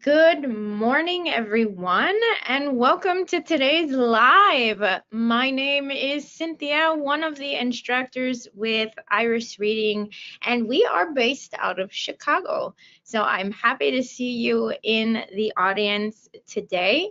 Good morning, everyone, and welcome to today's live. My name is Cynthia, one of the instructors with Iris Reading, and we are based out of Chicago. So I'm happy to see you in the audience today.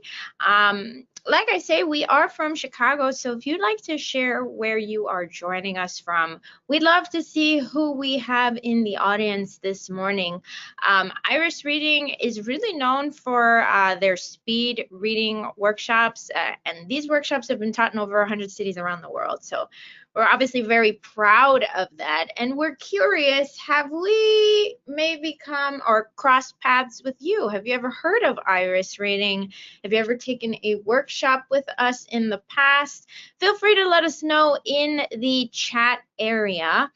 Like I say, we are from Chicago, so if you'd like to share where you are joining us from, we'd love to see who we have in the audience this morning. Iris Reading is really known for their speed reading workshops, and these workshops have been taught in over 100 cities around the world. So we're obviously very proud of that, and we're curious, have we maybe come or crossed paths with you? Have you ever heard of Iris Reading? Have you ever taken a workshop with us in the past? Feel free to let us know in the chat area.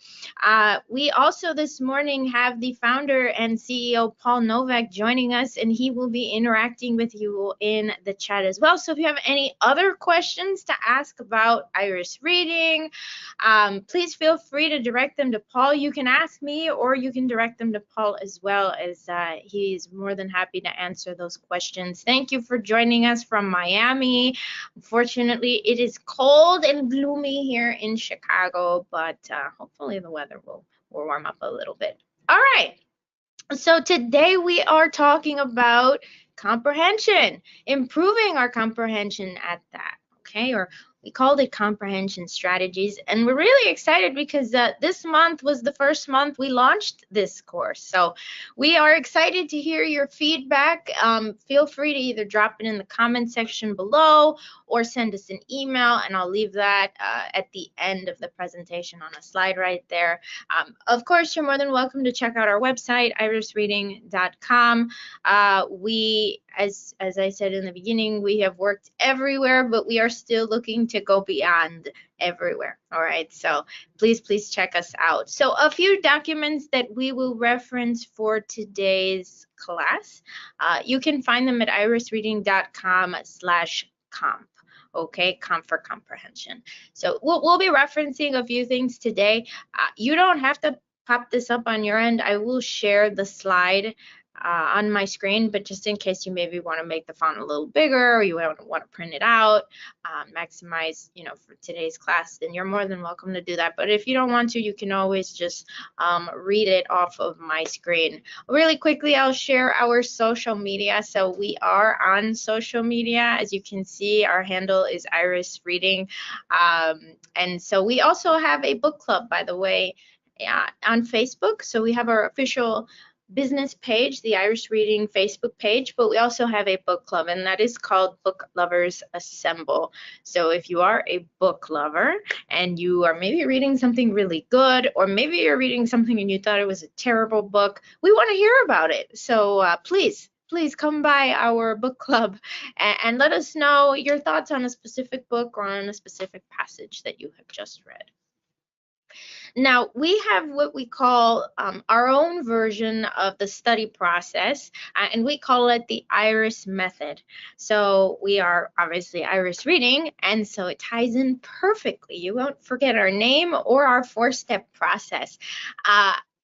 We also this morning have the founder and CEO Paul Novak joining us, and he will be interacting with you in the chat as well. So if you have any other questions to ask about Iris Reading, please feel free to direct them to Paul. You can ask me, or you can direct them to Paul as well, as he's more than happy to answer those questions. Thank you for joining us from Miami. Unfortunately, it is cold and gloomy here in Chicago, but hopefully the weather will warm up a little bit. All right. So today we are talking about comprehension, improving our comprehension at that, okay? Or we called it Comprehension Strategies, and we're really excited because this month was the first month we launched this course. So we are excited to hear your feedback. Feel free to either drop it in the comment section below or send us an email, and I'll leave that at the end of the presentation on a slide right there. Of course, you're more than welcome to check out our website, irisreading.com. We, as I said in the beginning, we have worked everywhere, but we are still looking to go beyond everywhere. All right, so please check us out. So a few documents that we will reference for today's class. You can find them at irisreading.com/comp. Okay, comp for comprehension. So we'll be referencing a few things today. You don't have to pop this up on your end. I will share the slide on my screen, but just in case you maybe want to make the font a little bigger, or you want to print it out, maximize, for today's class, then you're more than welcome to do that. But if you don't want to, you can always just read it off of my screen. Really quickly, I'll share our social media. So we are on social media. As you can see, our handle is Iris Reading. And so we also have a book club, by the way, on Facebook. So we have our official business page, the Iris Reading Facebook page, but we also have a book club, and that is called Book Lovers Assemble. So if you are a book lover and you are maybe reading something really good, or maybe you're reading something and you thought it was a terrible book, we want to hear about it. So please come by our book club and let us know your thoughts on a specific book or on a specific passage that you have just read. Now, we have what we call our own version of the study process, and we call it the IRIS method. So we are obviously Iris Reading, and so it ties in perfectly. You won't forget our name or our four-step process.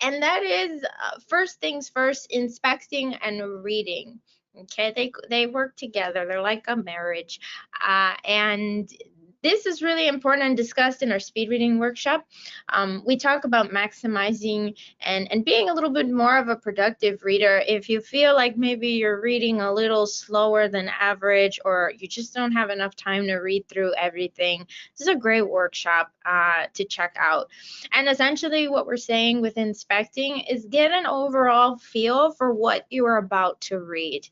And that is, first things first, inspecting and reading. Okay, they work together. They're like a marriage. And this is really important and discussed in our speed reading workshop. We talk about maximizing and being a little bit more of a productive reader. If you feel like maybe you're reading a little slower than average, or you just don't have enough time to read through everything, this is a great workshop to check out. And essentially what we're saying with inspecting is get an overall feel for what you are about to read.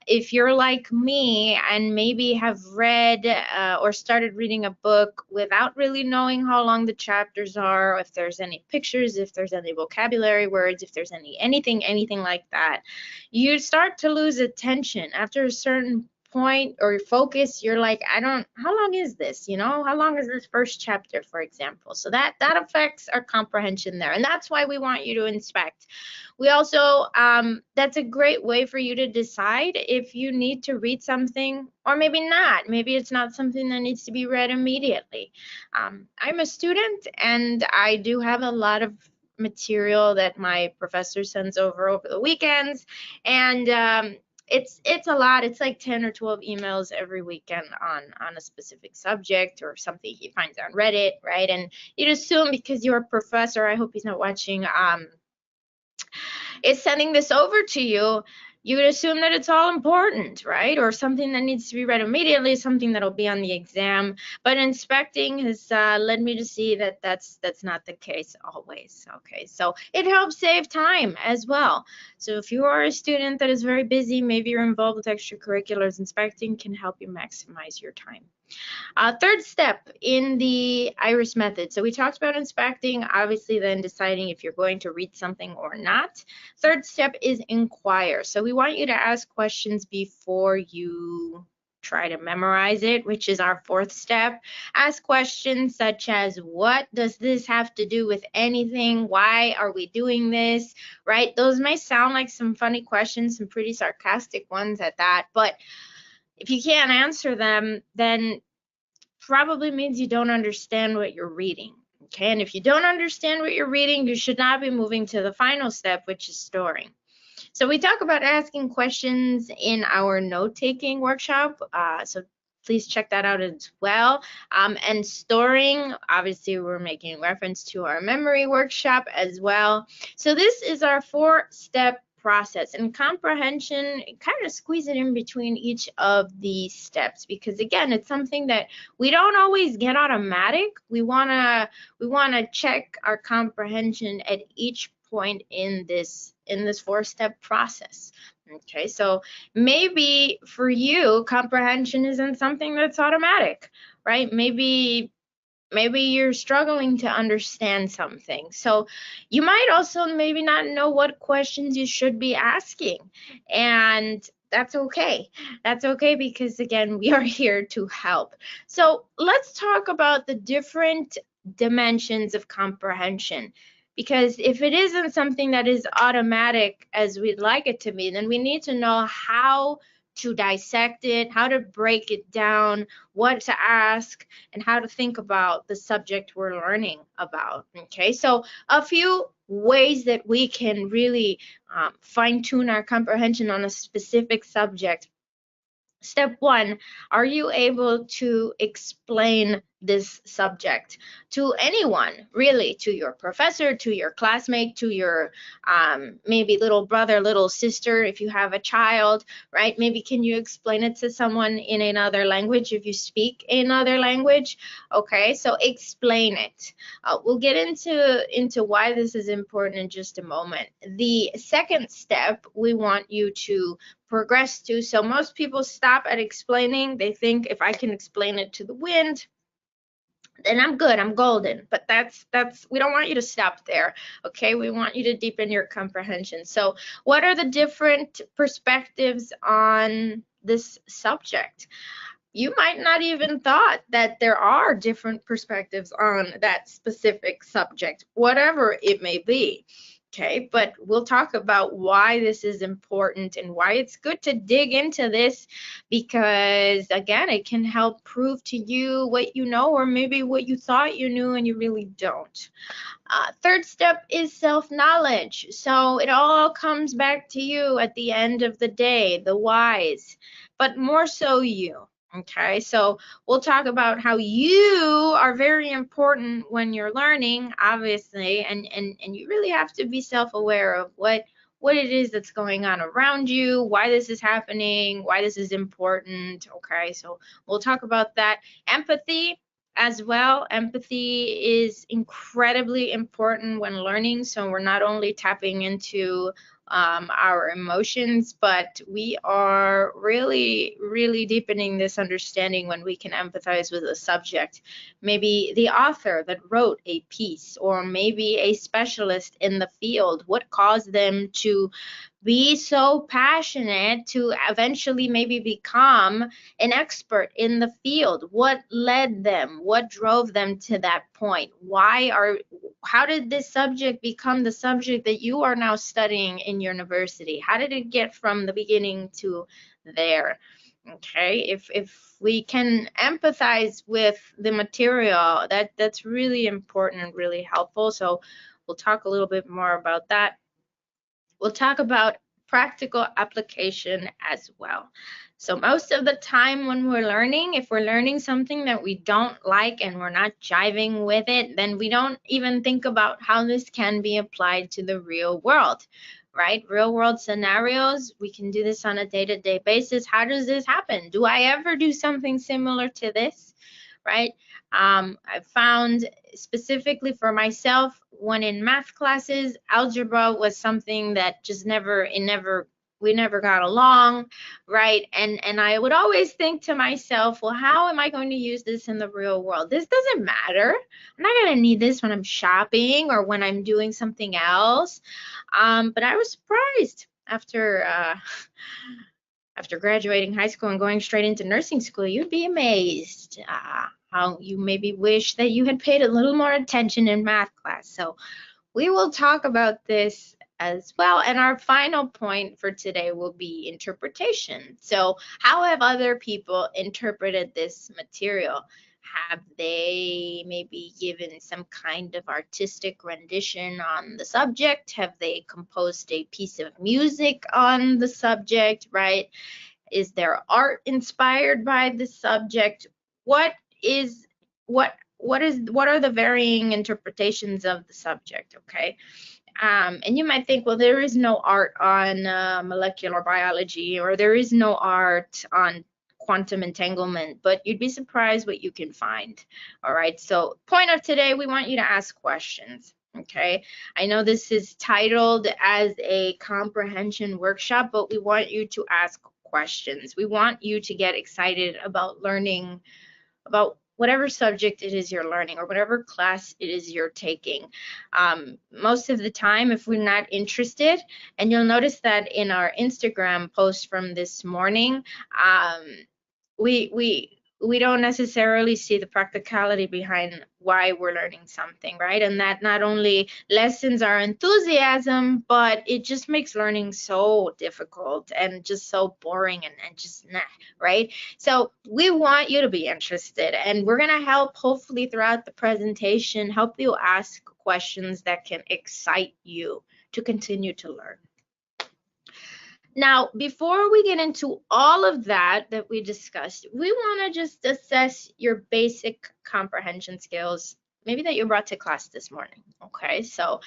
If you're like me and maybe have read or started reading a book without really knowing how long the chapters are, if there's any pictures, if there's any vocabulary words, if there's anything like that, you start to lose attention after a certain point or focus. You're like, how long is this? How long is this first chapter, for example? So that affects our comprehension there, and that's why we want you to inspect. We also, that's a great way for you to decide if you need to read something or maybe not. Maybe it's not something that needs to be read immediately. I'm a student, and I do have a lot of material that my professor sends over the weekends, and it's a lot. It's like 10 or 12 emails every weekend on a specific subject or something he finds on Reddit, right? And you'd assume because you're a professor, I hope he's not watching, is sending this over to you, you would assume that it's all important, right? Or something that needs to be read immediately, something that'll be on the exam. But inspecting has led me to see that that's not the case always. Okay, so it helps save time as well. So if you are a student that is very busy, maybe you're involved with extracurriculars, inspecting can help you maximize your time. Third step in the IRIS method. So we talked about inspecting, obviously then deciding if you're going to read something or not. Third step is inquire. So we want you to ask questions before you try to memorize it, which is our fourth step. Ask questions such as, what does this have to do with anything? Why are we doing this? Right? Those may sound like some funny questions, some pretty sarcastic ones at that, but if you can't answer them, then probably means you don't understand what you're reading. Okay, and if you don't understand what you're reading, you should not be moving to the final step, which is storing. So we talk about asking questions in our note-taking workshop. So please check that out as well. And storing, obviously we're making reference to our memory workshop as well. So this is our 4-step process, and comprehension, kind of squeeze it in between each of these steps, because again, it's something that we don't always get automatic. We wanna check our comprehension at each point in this 4-step process. Okay, so maybe for you, comprehension isn't something that's automatic, right? Maybe you're struggling to understand something. So you might also maybe not know what questions you should be asking. And that's okay. That's okay, because again, we are here to help. So let's talk about the different dimensions of comprehension. Because if it isn't something that is automatic as we'd like it to be, then we need to know how to dissect it, how to break it down, what to ask, and how to think about the subject we're learning about. Okay, so a few ways that we can really fine-tune our comprehension on a specific subject. Step 1, are you able to explain this subject to anyone, really, to your professor, to your classmate, to your maybe little brother, little sister, if you have a child, right? Maybe can you explain it to someone in another language if you speak another language? Okay, so explain it. We'll get into why this is important in just a moment. The second step we want you to progress to. So most people stop at explaining. They think if I can explain it to the wind, then I'm good, I'm golden. But that's we don't want you to stop there. Okay, we want you to deepen your comprehension. So what are the different perspectives on this subject? You might not even thought that there are different perspectives on that specific subject, whatever it may be. Okay, but we'll talk about why this is important and why it's good to dig into this, because again, it can help prove to you what you know, or maybe what you thought you knew and you really don't. Third step is self-knowledge. So it all comes back to you at the end of the day, the whys, but more so you. Okay, so we'll talk about how you are very important when you're learning, obviously, and you really have to be self-aware of what it is that's going on around you, why this is happening, why this is important. Okay, so we'll talk about that. Empathy as well. Empathy is incredibly important when learning, so we're not only tapping into our emotions, but we are really deepening this understanding when we can empathize with a subject, maybe the author that wrote a piece, or maybe a specialist in the field. What caused them to be so passionate to eventually maybe become an expert in the field? What led them? What drove them to that point? How did this subject become the subject that you are now studying in university? How did it get from the beginning to there? Okay, if we can empathize with the material, that's really important and really helpful. So we'll talk a little bit more about that. We'll talk about practical application as well. So most of the time when we're learning, if we're learning something that we don't like and we're not jiving with it, then we don't even think about how this can be applied to the real world, right? Real world scenarios, we can do this on a day-to-day basis. How does this happen? Do I ever do something similar to this, right? I found specifically for myself, when in math classes, algebra was something that just we never got along, right? And I would always think to myself, well, how am I going to use this in the real world? This doesn't matter. I'm not going to need this when I'm shopping or when I'm doing something else. But I was surprised after graduating high school and going straight into nursing school. You'd be amazed how you maybe wish that you had paid a little more attention in math class. So we will talk about this as well. And our final point for today will be interpretation. So how have other people interpreted this material? Have they maybe given some kind of artistic rendition on the subject? Have they composed a piece of music on the subject, right? Is there art inspired by the subject? What are the varying interpretations of the subject, okay? And you might think, well, there is no art on molecular biology, or there is no art on quantum entanglement, but you'd be surprised what you can find. All right, so point of today, we want you to ask questions. Okay, I know this is titled as a comprehension workshop, but we want you to ask questions. We want you to get excited about learning about whatever subject it is you're learning or whatever class it is you're taking. Most of the time, if we're not interested, and you'll notice that in our Instagram post from this morning, we don't necessarily see the practicality behind why we're learning something, right? And that not only lessens our enthusiasm, but it just makes learning so difficult and just so boring and just nah, right? So we want you to be interested, and we're gonna help, hopefully throughout the presentation, help you ask questions that can excite you to continue to learn. Now, before we get into all of that we discussed, we want to just assess your basic comprehension skills, maybe that you brought to class this morning. Okay, so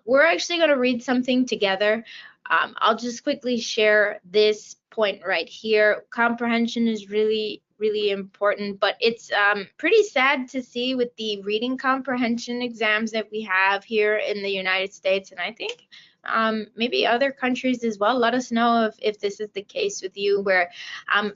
we're actually going to read something together. I'll just quickly share this point right here. Comprehension is really important, but it's pretty sad to see with the reading comprehension exams that we have here in the United States, and I think maybe other countries as well. Let us know if this is the case with you, where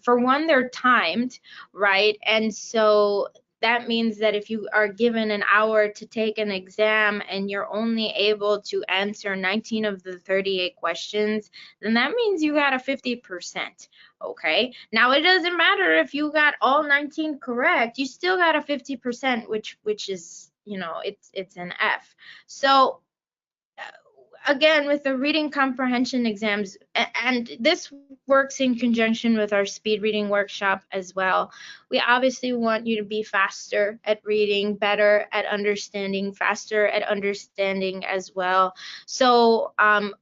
for one, they're timed, right? And so that means that if you are given an hour to take an exam and you're only able to answer 19 of the 38 questions, then that means you got a 50%. Okay, now it doesn't matter if you got all 19 correct, you still got a 50%, which is, you know, it's an F. So again, with the reading comprehension exams, and this works in conjunction with our speed reading workshop as well, we obviously want you to be faster at reading, better at understanding, faster at understanding as well. So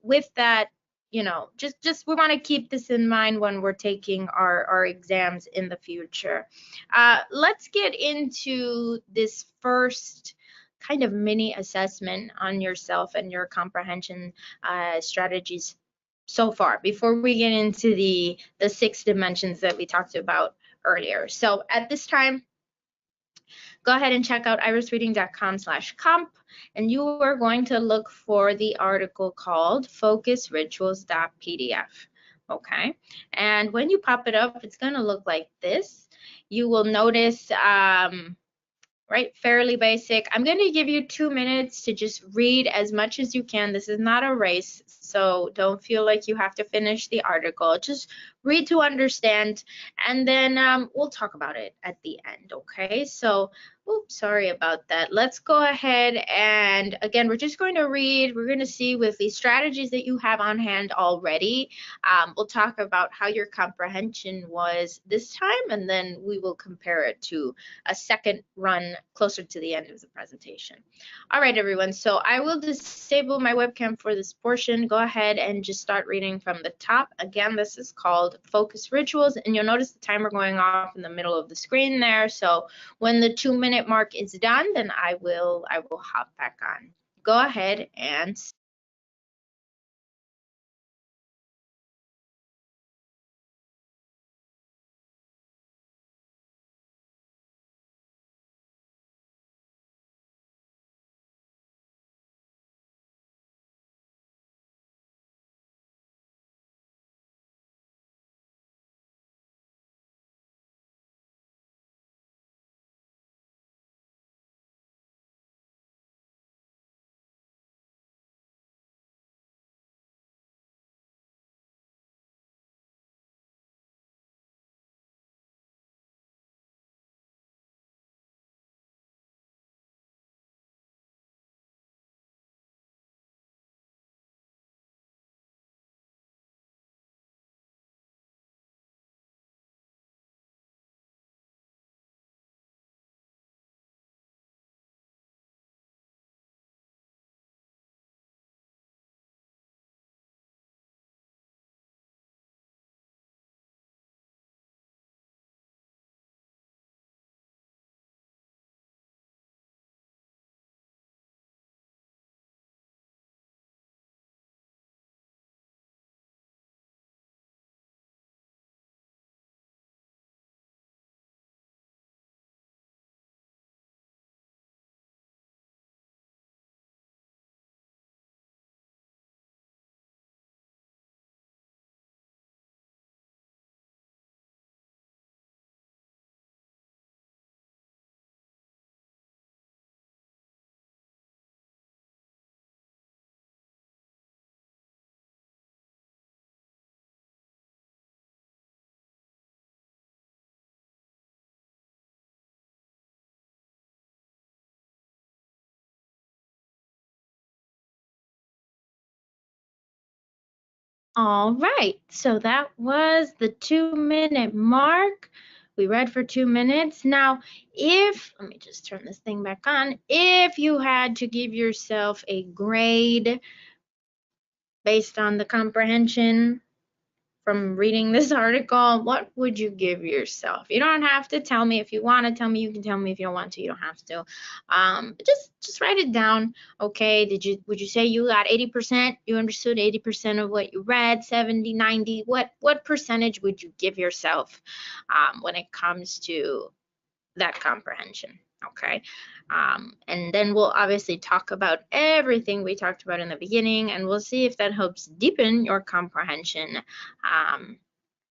with that, you know, just we want to keep this in mind when we're taking our exams in the future. Let's get into this first kind of mini assessment on yourself and your comprehension strategies so far, before we get into the 6 dimensions that we talked about earlier. So at this time, go ahead and check out irisreading.com/comp, and you are going to look for the article called focusrituals.pdf. Okay, and when you pop it up, it's going to look like this. You will notice right, fairly basic. I'm going to give you 2 minutes to just read as much as you can. This is not a race, so don't feel like you have to finish the article. Just read to understand, and then we'll talk about it at the end, okay? So, oops, sorry about that. Let's go ahead, and again, we're just going to read. We're going to see with the strategies that you have on hand already. We'll talk about how your comprehension was this time, and then we will compare it to a second run closer to the end of the presentation. All right, everyone, so I will disable my webcam for this portion. Go go ahead and just start reading from the top. Again, this is called Focus Rituals, and you'll notice the timer going off in the middle of the screen there. So when the 2-minute mark is done, then I will hop back on. Go ahead and all right, so that was the 2-minute mark. We read for 2 minutes. Now, let me just turn this thing back on. If you had to give yourself a grade based on the comprehension from reading this article, what would you give yourself? You don't have to tell me. If you want to tell me, you can tell me. If you don't want to, you don't have to. Just write it down. Okay, would you say you got 80%? You understood 80% of what you read, 70, 90? What percentage would you give yourself when it comes to that comprehension? Okay, and then we'll obviously talk about everything we talked about in the beginning, and we'll see if that helps deepen your comprehension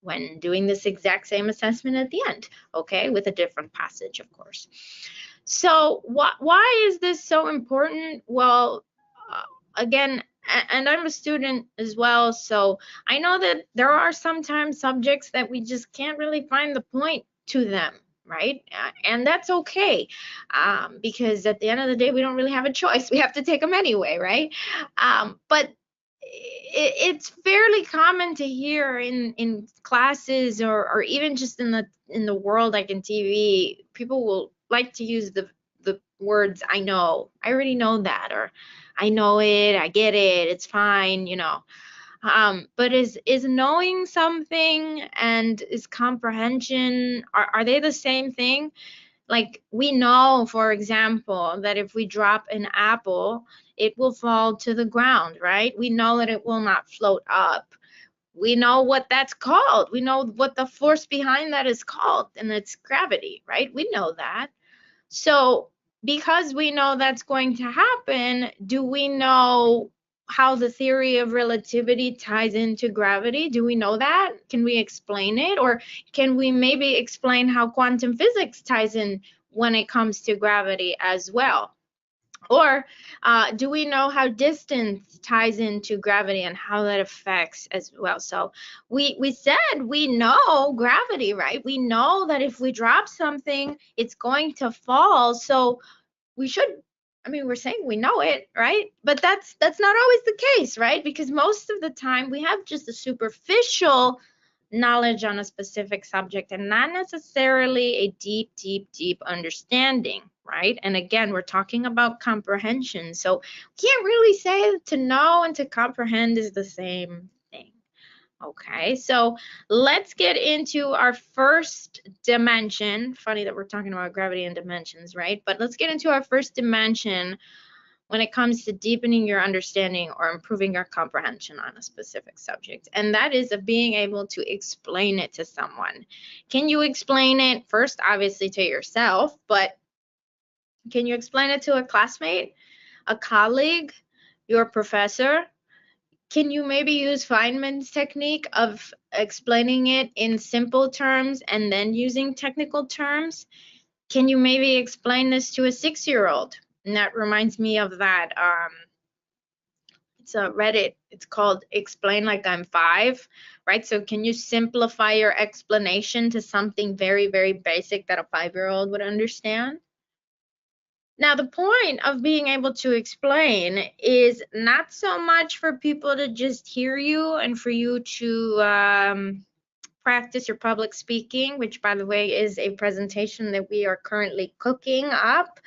when doing this exact same assessment at the end, okay, with a different passage, of course. So why is this so important? Well, again, and I'm a student as well, so I know that there are sometimes subjects that we just can't really find the point to them, right? And that's okay, because at the end of the day, we don't really have a choice. We have to take them anyway, right? But it's fairly common to hear in classes or even just in the world, like in TV, people will like to use the words "I know," "I already know that," or "I know it," "I get it," "it's fine," you know. But is knowing something and is comprehension, are they the same thing? Like, we know, for example, that if we drop an apple, it will fall to the ground, right? We know that it will not float up. We know what that's called. We know what the force behind that is called, and it's gravity, right? We know that. So because we know that's going to happen, do we know how the theory of relativity ties into gravity? Do we know that? Can we explain it? Or can we maybe explain how quantum physics ties in when it comes to gravity as well? Or do we know how distance ties into gravity and how that affects as well? So we said we know gravity, right? We know that if we drop something, it's going to fall. So we should, I mean, we're saying we know it, right? But that's not always the case, right? Because most of the time we have just a superficial knowledge on a specific subject and not necessarily a deep understanding. right? And again, we're talking about comprehension. So can't really say to know and to comprehend is the same thing. Okay, so let's get into our first dimension. Funny that we're talking about gravity and dimensions, right? But let's get into our first dimension when it comes to deepening your understanding or improving your comprehension on a specific subject. And that is of being able to explain it to someone. Can you explain it first, obviously, to yourself, but can you explain it to a classmate, a colleague, your professor? Can you maybe use Feynman's technique of explaining it in simple terms and then using technical terms? Can you maybe explain this to a 6-year-old? And that reminds me of that. It's a Reddit. It's called Explain Like I'm 5, right? So can you simplify your explanation to something very, very basic that a 5-year-old would understand? Now, the point of being able to explain is not so much for people to just hear you and for you to practice your public speaking, which, by the way, is a presentation that we are currently cooking up,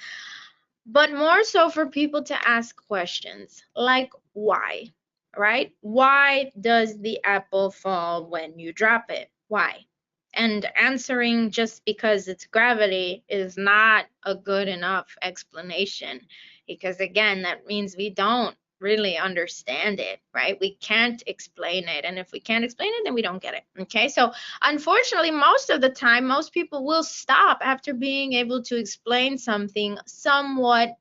but more so for people to ask questions like why, right? Why does the apple fall when you drop it? Why? And answering just because it's gravity is not a good enough explanation, because again, that means we don't really understand it, right? We can't explain it. And if we can't explain it, then we don't get it. Okay. So unfortunately, most of the time, most people will stop after being able to explain something somewhat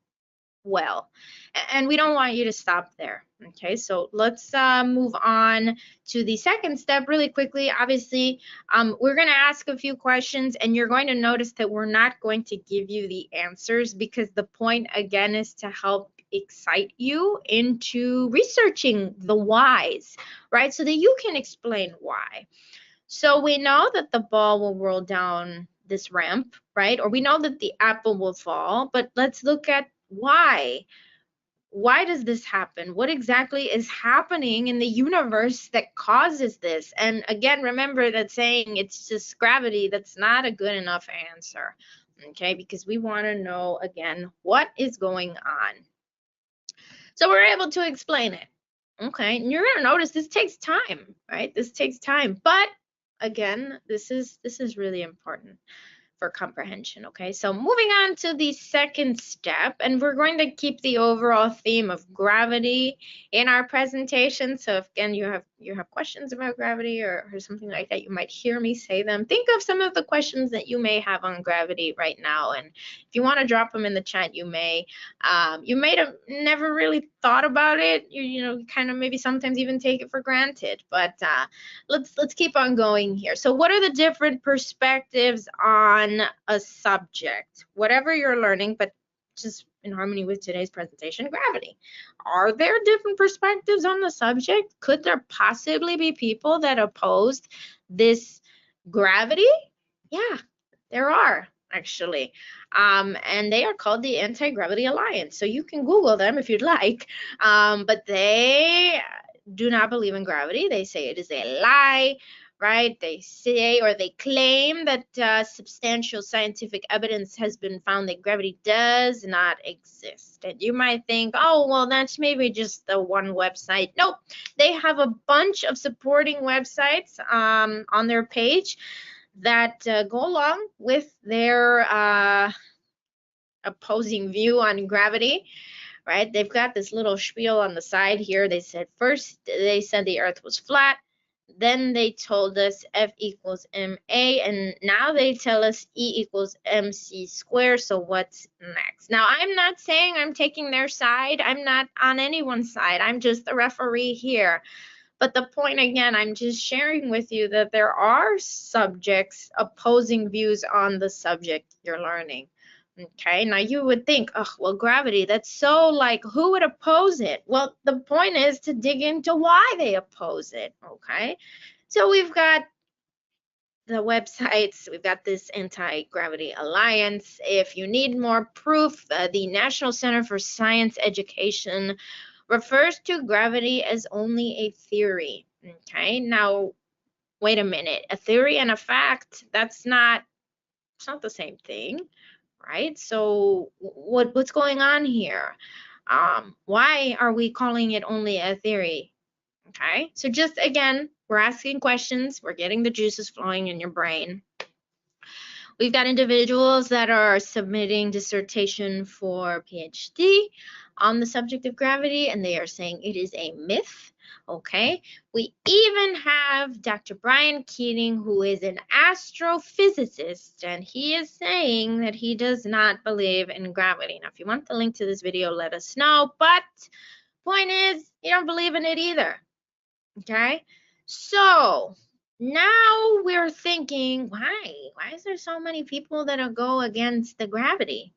well. And we don't want you to stop there. Okay, so let's move on to the second step really quickly. Obviously, we're going to ask a few questions, and you're going to notice that we're not going to give you the answers, because the point, again, is to help excite you into researching the whys, right? So that you can explain why. So we know that the ball will roll down this ramp, right? Or we know that the apple will fall, but let's look at why. Why does this happen? What exactly is happening in the universe that causes this? And again, remember that saying it's just gravity, that's not a good enough answer, okay? Because we want to know, again, what is going on. So we're able to explain it, okay? And you're going to notice this takes time, right? This takes time, but again, this is really important for comprehension. Okay, so moving on to the second step, and we're going to keep the overall theme of gravity in our presentation. So if again you have questions about gravity or something like that, you might hear me say them. Think of some of the questions that you may have on gravity right now, and if you want to drop them in the chat, you may. You may have never really thought about it. You know, kind of maybe sometimes even take it for granted. But let's keep on going here. So what are the different perspectives on a subject, whatever you're learning, but just in harmony with today's presentation, gravity? Are there different perspectives on the subject? Could there possibly be people that opposed this gravity? Yeah, there are actually. And they are called the Anti-Gravity Alliance. So you can Google them if you'd like. But they do not believe in gravity. They say it is a lie, right? They say, or they claim that substantial scientific evidence has been found that gravity does not exist. And you might think, oh, well, that's maybe just the one website. Nope, they have a bunch of supporting websites on their page that go along with their opposing view on gravity, right? They've got this little spiel on the side here. They said first, they said the earth was flat. Then they told us F equals ma, and now they tell us E equals mc squared. So what's next? Now, I'm not saying I'm taking their side. I'm not on anyone's side. I'm just the referee here. But the point, again, I'm just sharing with you that there are subjects opposing views on the subject you're learning. Okay, now you would think, oh, well, gravity, that's so like, who would oppose it? Well, the point is to dig into why they oppose it, okay? So we've got the websites, we've got this Anti-Gravity Alliance. If you need more proof, the National Center for Science Education refers to gravity as only a theory, okay? Now, wait a minute, a theory and a fact, it's not the same thing, right? So what's going on here? Why are we calling it only a theory? Okay, so just again, we're asking questions, we're getting the juices flowing in your brain. We've got individuals that are submitting dissertation for PhD on the subject of gravity, and they are saying it is a myth. Okay, we even have Dr. Brian Keating, who is an astrophysicist, and he is saying that he does not believe in gravity. Now, if you want the link to this video, let us know, but point is, you don't believe in it either. Okay, so now we're thinking, why is there so many people that go against the gravity?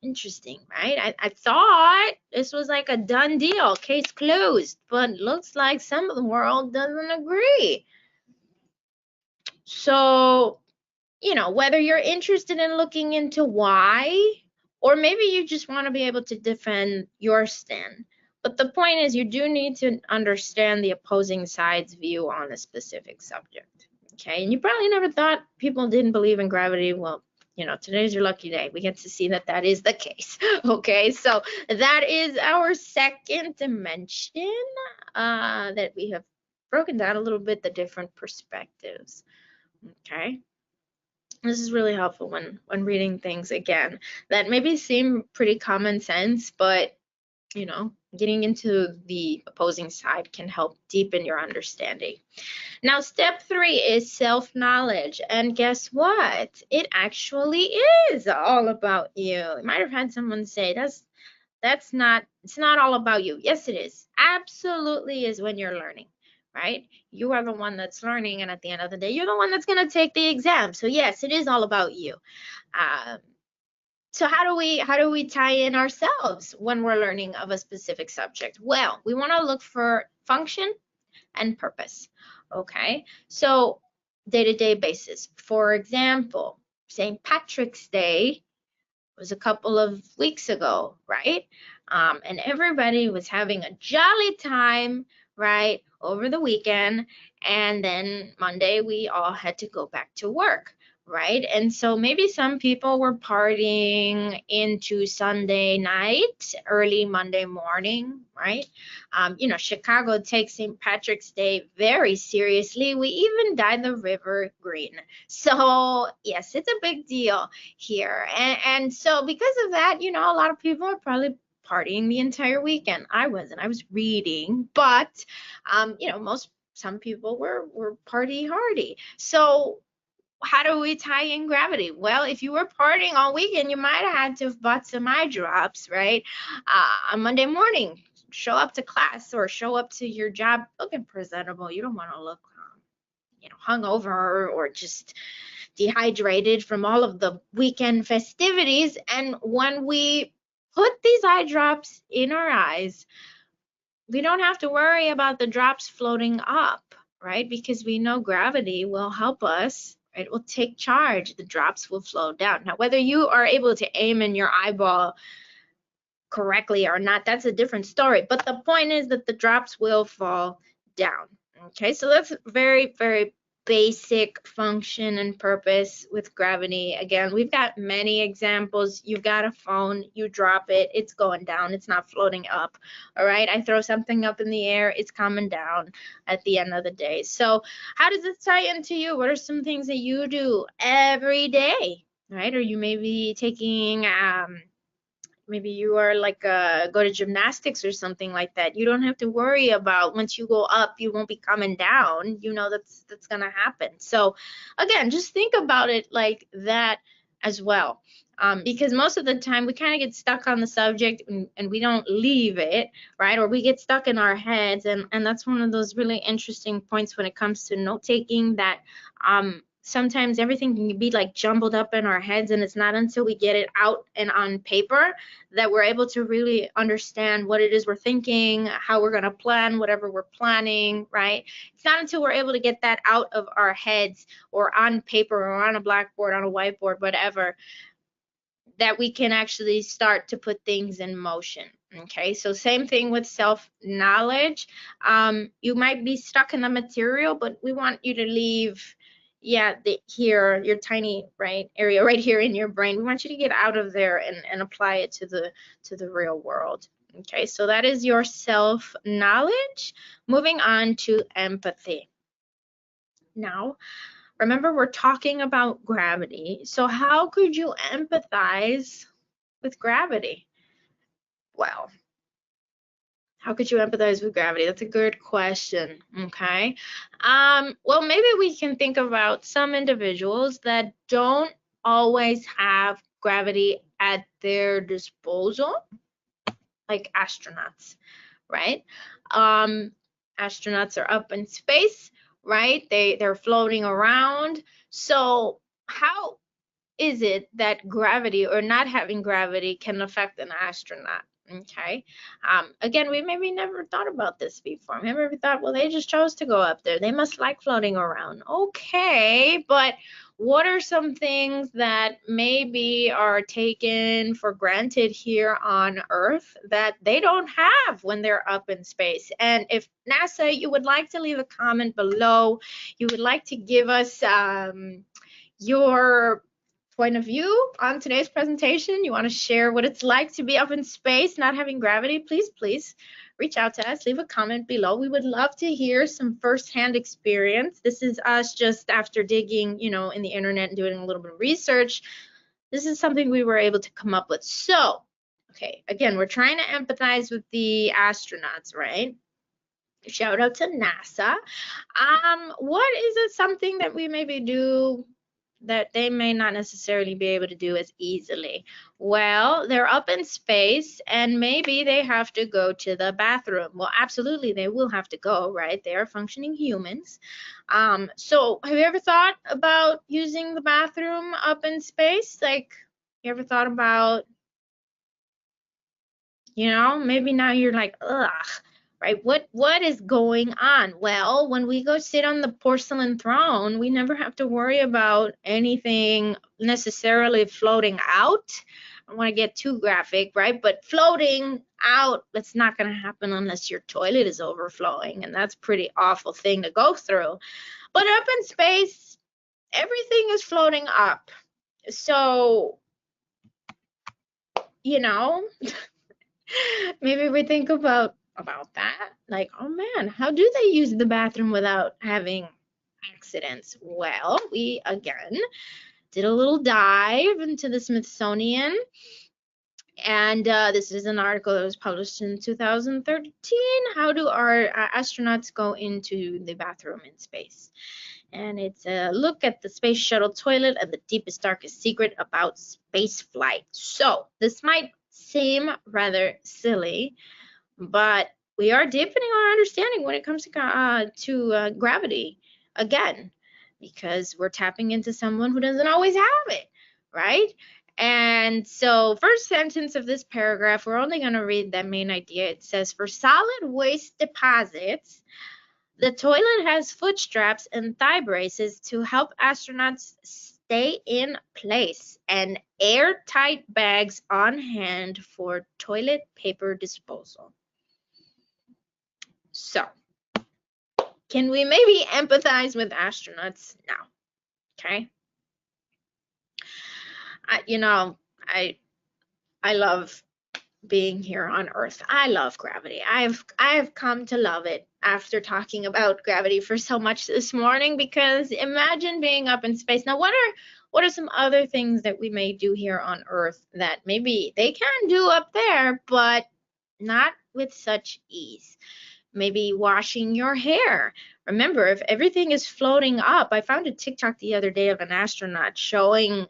Interesting, right? I thought this was like a done deal, case closed, but looks like some of the world doesn't agree. So, you know, whether you're interested in looking into why, or maybe you just want to be able to defend your stand. But the point is, you do need to understand the opposing side's view on a specific subject. Okay, and you probably never thought people didn't believe in gravity. Well, you know, today's your lucky day. We get to see that that is the case. Okay, so that is our second dimension that we have broken down a little bit, the different perspectives. Okay. This is really helpful when reading things again that maybe seem pretty common sense, but you know, getting into the opposing side can help deepen your understanding. Now, step 3 is self-knowledge, and guess what? It actually is all about you. You might have had someone say it's not all about you. Yes, it is. Absolutely is when you're learning, right? You are the one that's learning, and at the end of the day, you're the one that's going to take the exam. So yes, it is all about you. So how do we tie in ourselves when we're learning of a specific subject? Well, we want to look for function and purpose. Okay, so day-to-day basis. For example, St. Patrick's Day was a couple of weeks ago, right? And everybody was having a jolly time, right, over the weekend. And then Monday, we all had to go back to work, right? And so maybe some people were partying into Sunday night, early Monday morning, right? You know, Chicago takes St. Patrick's Day very seriously. We even dyed the river green. So yes, it's a big deal here. And so because of that, you know, a lot of people are probably partying the entire weekend. I wasn't. I was reading, but you know, some people were party hardy. So how do we tie in gravity? Well, if you were partying all weekend, you might have had to have bought some eye drops, right? On Monday morning, show up to class or show up to your job looking presentable. You don't want to look, you know, hungover or just dehydrated from all of the weekend festivities. And when we put these eye drops in our eyes, we don't have to worry about the drops floating up, right? Because we know gravity will help us, right? It will take charge. The drops will flow down. Now, whether you are able to aim in your eyeball correctly or not, that's a different story. But the point is that the drops will fall down. Okay, so that's very, very basic function and purpose with gravity. Again, we've got many examples. You've got a phone, you drop it, it's going down, it's not floating up. All right, I throw something up in the air, it's coming down at the end of the day. So how does this tie into you? What are some things that you do every day, right? Or you may be taking maybe you are like go to gymnastics or something like that. You don't have to worry about once you go up, you won't be coming down. You know that's gonna happen. So again, just think about it like that as well. Because most of the time we kind of get stuck on the subject and we don't leave it, right? Or we get stuck in our heads, and that's one of those really interesting points when it comes to note taking that sometimes everything can be like jumbled up in our heads, and it's not until we get it out and on paper that we're able to really understand what it is we're thinking, how we're going to plan whatever we're planning, right? It's not until we're able to get that out of our heads or on paper or on a blackboard, on a whiteboard, whatever, that we can actually start to put things in motion. Okay, so same thing with self-knowledge. You might be stuck in the material, but we want you to leave yeah, here, your tiny, right, area right here in your brain. We want you to get out of there and apply it to the real world. Okay, so that is your self-knowledge. Moving on to empathy. Now, remember, we're talking about gravity. So how could you empathize with gravity? Well, how could you empathize with gravity? That's a good question. Okay. Well, maybe we can think about some individuals that don't always have gravity at their disposal, like astronauts, right? Astronauts are up in space, right? They're floating around. So how is it that gravity or not having gravity can affect an astronaut? Okay. Again, we maybe never thought about this before. Maybe we thought, well, they just chose to go up there. They must like floating around. Okay, but what are some things that maybe are taken for granted here on Earth that they don't have when they're up in space? And if NASA, you would like to leave a comment below, you would like to give us your point of view on today's presentation, you want to share what it's like to be up in space, not having gravity, please reach out to us, leave a comment below. We would love to hear some firsthand experience. This is us just after digging, in the internet and doing a little bit of research. This is something we were able to come up with. So, okay, again, we're trying to empathize with the astronauts, right? Shout out to NASA. What is it something that we maybe do that they may not necessarily be able to do as easily? Well, they're up in space and maybe they have to go to the bathroom. Well, absolutely, they will have to go, right? They are functioning humans. So have you ever thought about using the bathroom up in space? Like, you ever thought about, maybe now you're like, ugh. Right? What is going on? Well, when we go sit on the porcelain throne, we never have to worry about anything necessarily floating out. I don't want to get too graphic, right? But floating out, that's not going to happen unless your toilet is overflowing, and that's a pretty awful thing to go through. But up in space, everything is floating up. So, maybe we think about that, like, oh man, how do they use the bathroom without having accidents? Well, we again did a little dive into the Smithsonian, and this is an article that was published in 2013. How do our astronauts go into the bathroom in space? And it's a look at the space shuttle toilet and the deepest, darkest secret about space flight. So this might seem rather silly, but we are deepening our understanding when it comes to gravity again, because we're tapping into someone who doesn't always have it, right? And so first sentence of this paragraph, we're only going to read that main idea. It says, for solid waste deposits, the toilet has foot straps and thigh braces to help astronauts stay in place, and airtight bags on hand for toilet paper disposal. So, can we maybe empathize with astronauts now? Okay. I love being here on Earth. I love gravity. I've come to love it after talking about gravity for so much this morning, because imagine being up in space. Now, what are some other things that we may do here on Earth that maybe they can do up there, but not with such ease? Maybe washing your hair. Remember, if everything is floating up, I found a TikTok the other day of an astronaut showing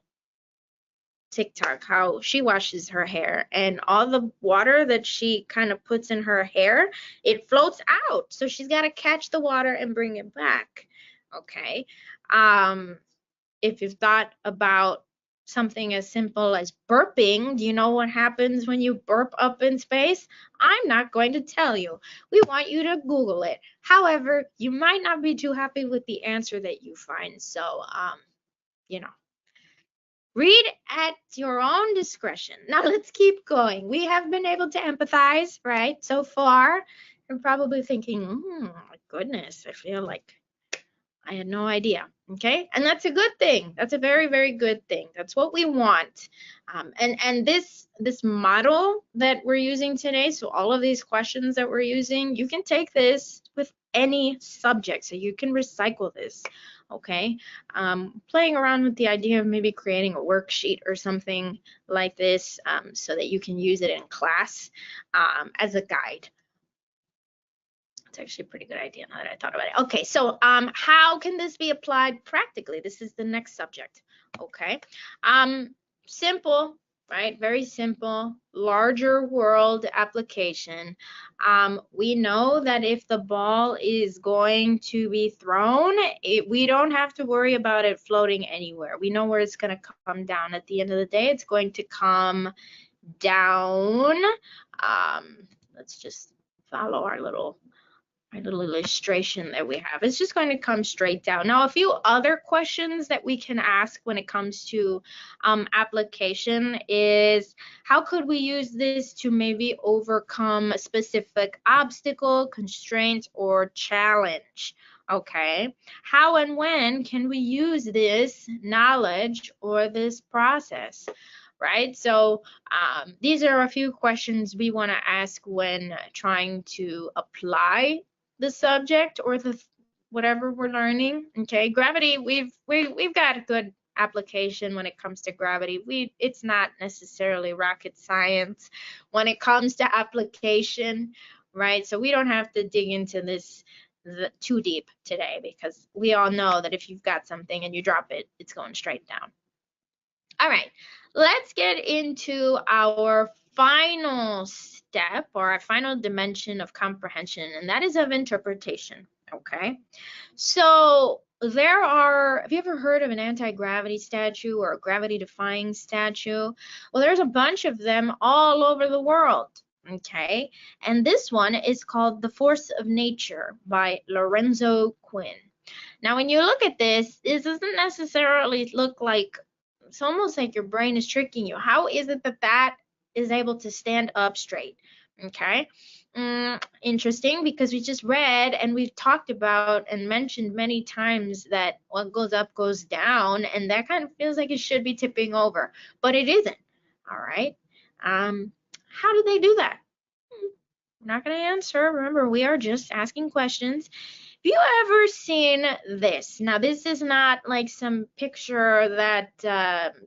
how she washes her hair, and all the water that she kind of puts in her hair, it floats out. So she's got to catch the water and bring it back. Okay. If you've thought about something as simple as burping, do you know what happens when you burp up in space? I'm not going to tell you. We want you to Google it. However, you might not be too happy with the answer that you find. So, read at your own discretion. Now let's keep going. We have been able to empathize, right? So far, you're probably thinking, my goodness, I feel like I had no idea. Okay, and that's a good thing. That's a very, very good thing. That's what we want. And this model that we're using today, so all of these questions that we're using, you can take this with any subject, so you can recycle this. Okay, playing around with the idea of maybe creating a worksheet or something like this, so that you can use it in class as a guide. It's actually a pretty good idea now that I thought about it. Okay, so how can this be applied practically? This is the next subject. Okay, simple, right? Very simple, larger world application. We know that if the ball is going to be thrown, we don't have to worry about it floating anywhere. We know where it's going to come down. At the end of the day, it's going to come down. Let's just follow our little illustration that we have. It's just going to come straight down. Now, a few other questions that we can ask when it comes to application is, how could we use this to maybe overcome a specific obstacle, constraint, or challenge? Okay, how and when can we use this knowledge or this process? Right? So these are a few questions we want to ask when trying to apply the subject or the whatever we're learning. Okay, gravity, we've got a good application when it comes to gravity. It's not necessarily rocket science when it comes to application, right? So we don't have to dig into this too deep today, because we all know that if you've got something and you drop it, it's going straight down. All right, let's get into our final step, or our final dimension of comprehension, and that is of interpretation. Okay, so have you ever heard of an anti-gravity statue or a gravity-defying statue? Well, there's a bunch of them all over the world. Okay, and this one is called The Force of Nature by Lorenzo Quinn. Now, when you look at this doesn't necessarily look like, it's almost like your brain is tricking you. How is it that that is able to stand up straight? Okay, interesting, because we just read and we've talked about and mentioned many times that what goes up goes down, and that kind of feels like it should be tipping over, but it isn't. All right, how do they do that? I'm not going to answer. Remember, we are just asking questions. Have you ever seen this? Now, this is not like some picture that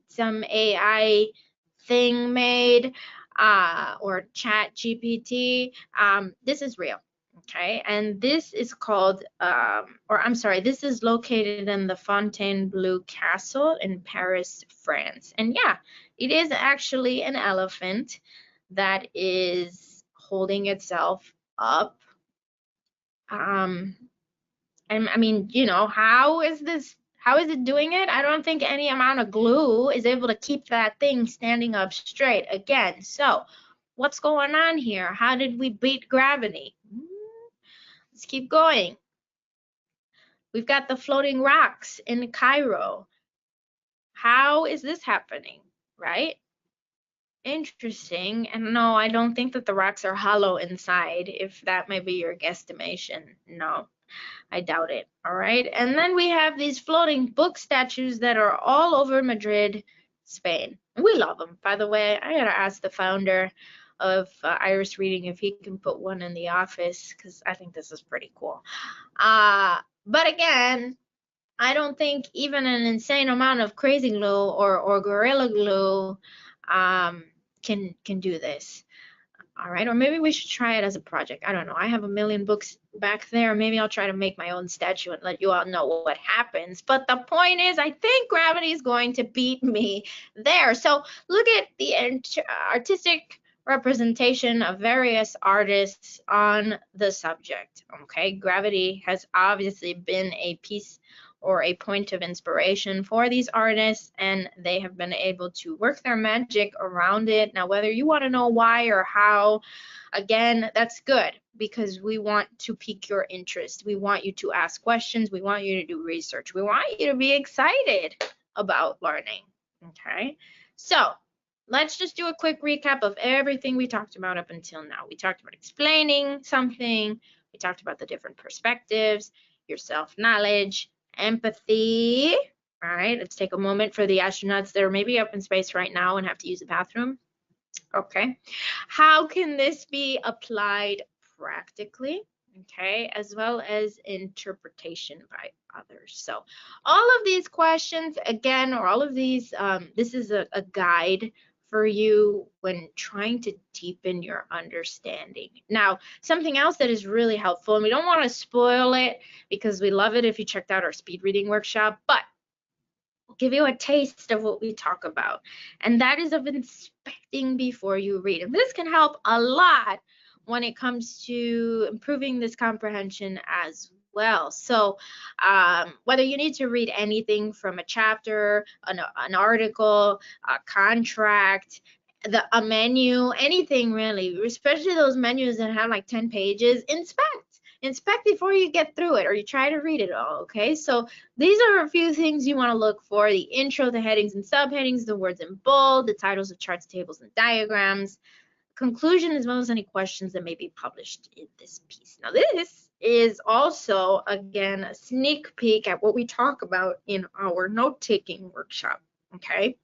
some AI thing made or Chat GPT. This is real, okay? And this is called, this is located in the Fontainebleau Castle in Paris, France. And yeah, it is actually an elephant that is holding itself up. And I mean, you know, how is it doing it? I don't think any amount of glue is able to keep that thing standing up straight again. So what's going on here? How did we beat gravity? Let's keep going. We've got the floating rocks in Cairo. How is this happening, right? Interesting. And no, I don't think that the rocks are hollow inside, if that may be your guesstimation. No, I doubt it. All right. And then we have these floating book statues that are all over Madrid, Spain. We love them, by the way. I gotta ask the founder of Iris Reading if he can put one in the office, because I think this is pretty cool. But again, I don't think even an insane amount of crazy glue or Gorilla Glue can do this. All right, or maybe we should try it as a project. I don't know. I have a million books back there. Maybe I'll try to make my own statue and let you all know what happens. But the point is, I think gravity is going to beat me there. So look at the artistic representation of various artists on the subject. Okay, gravity has obviously been a piece or a point of inspiration for these artists, and they have been able to work their magic around it. Now, whether you want to know why or how, again, that's good, because we want to pique your interest. We want you to ask questions. We want you to do research. We want you to be excited about learning. Okay, so let's just do a quick recap of everything we talked about up until now. We talked about explaining something. We talked about the different perspectives, your self-knowledge, Empathy. All right, let's take a moment for the astronauts that are maybe up in space right now and have to use the bathroom. Okay, how can this be applied practically? Okay, as well as interpretation by others. So all of these questions, again, or all of these, this is a guide for you when trying to deepen your understanding. Now, something else that is really helpful, and we don't want to spoil it because we love it if you checked out our speed reading workshop, but give you a taste of what we talk about, and that is of inspecting before you read. And this can help a lot when it comes to improving this comprehension as well. So whether you need to read anything from a chapter, an article, a contract, a menu, anything really, especially those menus that have like 10 pages, inspect before you get through it or you try to read it all. Okay, so these are a few things you want to look for: the intro, the headings and subheadings, the words in bold, the titles of charts, tables, and diagrams, conclusion, as well as any questions that may be published in this piece. Now, this is also, again, a sneak peek at what we talk about in our note-taking workshop, okay?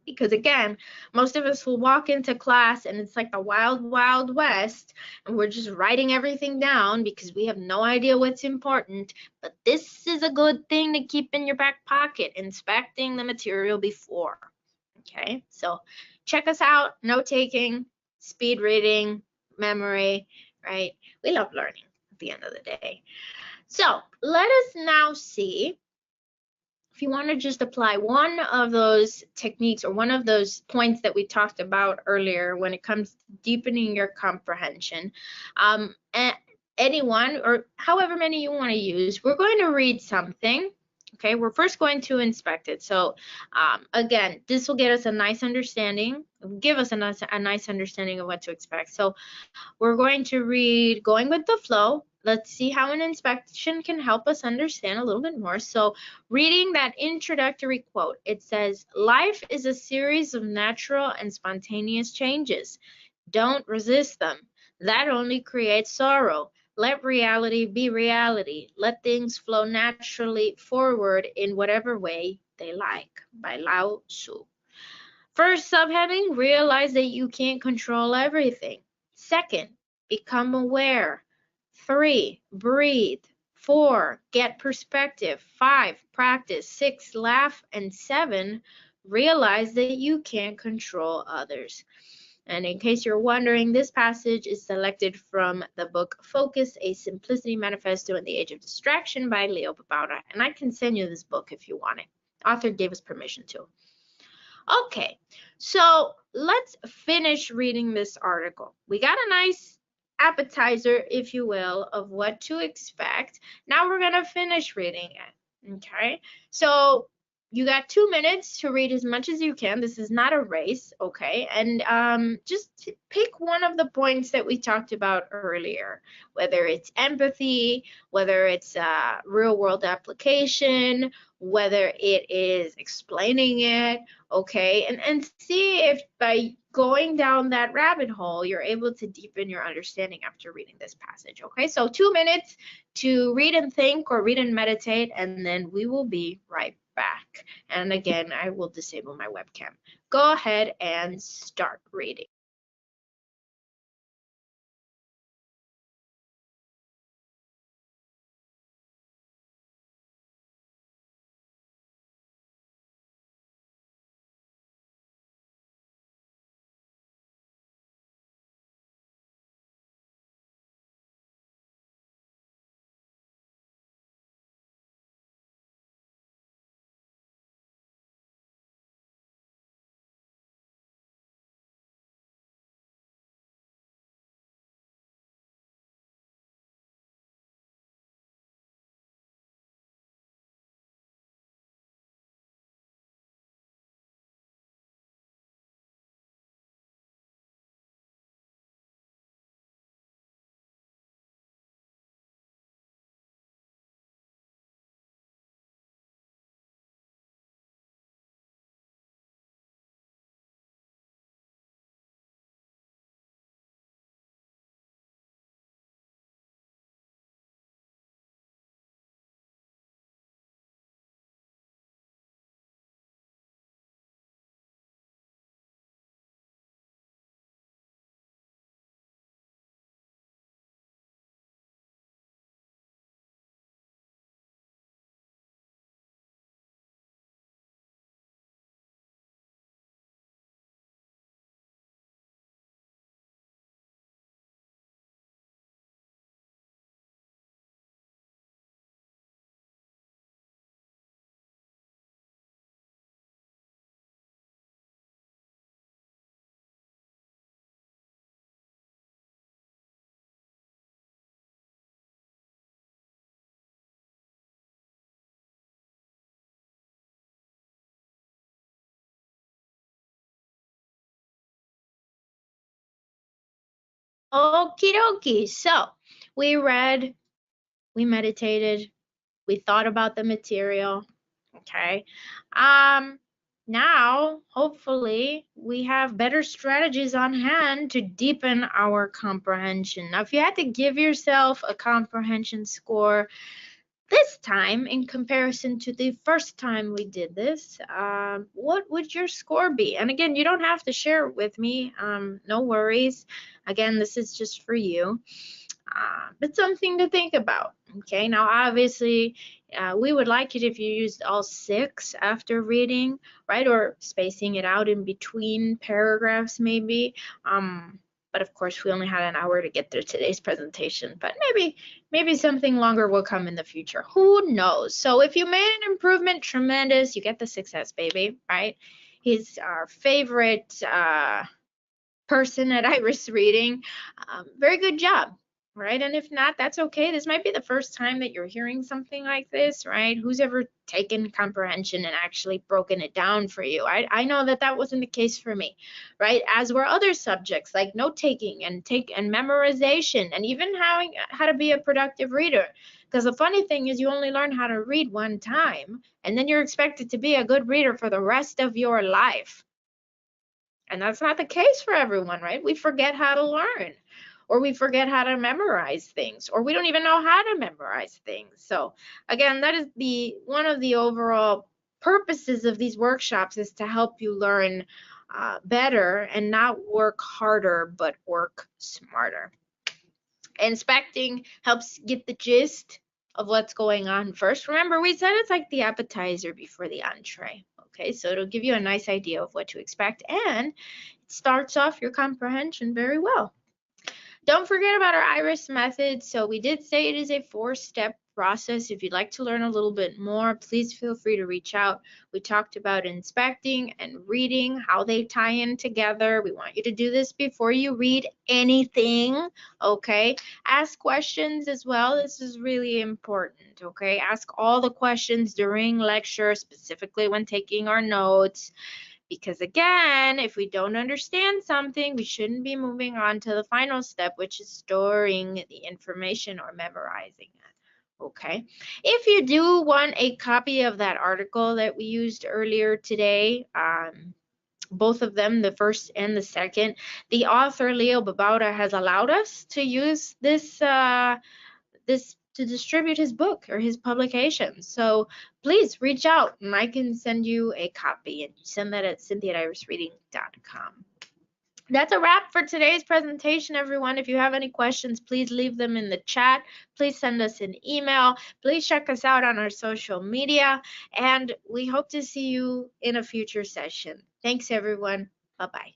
Because again, most of us will walk into class and it's like the wild, wild west, and we're just writing everything down because we have no idea what's important. But this is a good thing to keep in your back pocket, inspecting the material before. Okay, so check us out: note taking, speed reading, memory, right? We love learning at the end of the day. So let us now see if you want to just apply one of those techniques or one of those points that we talked about earlier when it comes to deepening your comprehension. Anyone or however many you want to use, we're going to read something. Okay, we're first going to inspect it. So again, this will get us a nice understanding, give us a nice understanding of what to expect. So we're going to read Going with the Flow. Let's see how an inspection can help us understand a little bit more. So reading that introductory quote, it says, "Life is a series of natural and spontaneous changes. Don't resist them. That only creates sorrow. Let reality be reality. Let things flow naturally forward in whatever way they like," by Lao Tzu. First subheading, realize that you can't control everything. Second, become aware. 3, breathe. 4, get perspective. 5, practice. 6, laugh. And 7, realize that you can't control others. And in case you're wondering, this passage is selected from the book Focus, A Simplicity Manifesto in the Age of Distraction by Leo Babauta. And I can send you this book if you want it. Author gave us permission to. Okay, so let's finish reading this article. We got a nice appetizer, if you will, of what to expect. Now we're going to finish reading it. Okay, so you got 2 minutes to read as much as you can. This is not a race, okay? And just pick one of the points that we talked about earlier, whether it's empathy, whether it's real world application, whether it is explaining it, okay? And see if by going down that rabbit hole, you're able to deepen your understanding after reading this passage, okay? So 2 minutes to read and think or read and meditate, and then we will be right back. And again, I will disable my webcam. Go ahead and start reading. Okie dokie. So we read, we meditated, we thought about the material. Okay. Now, hopefully, we have better strategies on hand to deepen our comprehension. Now, if you had to give yourself a comprehension score this time in comparison to the first time we did this, what would your score be? And again, you don't have to share it with me. No worries. Again, this is just for you. But something to think about. Okay, now obviously we would like it if you used all 6 after reading, right? Or spacing it out in between paragraphs maybe. But of course we only had an hour to get through today's presentation, but maybe something longer will come in the future. Who knows? So if you made an improvement, tremendous. You get the success, baby, right? He's our favorite person at Iris Reading. Very good job, right? And if not, that's okay. This might be the first time that you're hearing something like this, right? Who's ever taken comprehension and actually broken it down for you? I know that that wasn't the case for me, right? As were other subjects like note taking and memorization, and even how to be a productive reader. Because the funny thing is, you only learn how to read one time, and then you're expected to be a good reader for the rest of your life. And that's not the case for everyone, right? We forget how to learn, or we forget how to memorize things, or we don't even know how to memorize things. So again, that is one of the overall purposes of these workshops, is to help you learn better and not work harder, but work smarter. Inspecting helps get the gist of what's going on first. Remember, we said it's like the appetizer before the entree. Okay, so it'll give you a nice idea of what to expect, and it starts off your comprehension very well. Don't forget about our IRIS method. So we did say it is a 4-step process. If you'd like to learn a little bit more, please feel free to reach out. We talked about inspecting and reading, how they tie in together. We want you to do this before you read anything, okay? Ask questions as well. This is really important, okay? Ask all the questions during lecture, specifically when taking our notes. Because again, if we don't understand something, we shouldn't be moving on to the final step, which is storing the information or memorizing it. Okay. If you do want a copy of that article that we used earlier today, both of them, the first and the second, the author Leo Babauta has allowed us to use this to distribute his book or his publication. So please reach out and I can send you a copy, and you send that at cynthia@irisreading.com. That's a wrap for today's presentation, everyone. If you have any questions, please leave them in the chat. Please send us an email. Please check us out on our social media, and we hope to see you in a future session. Thanks, everyone. Bye-bye.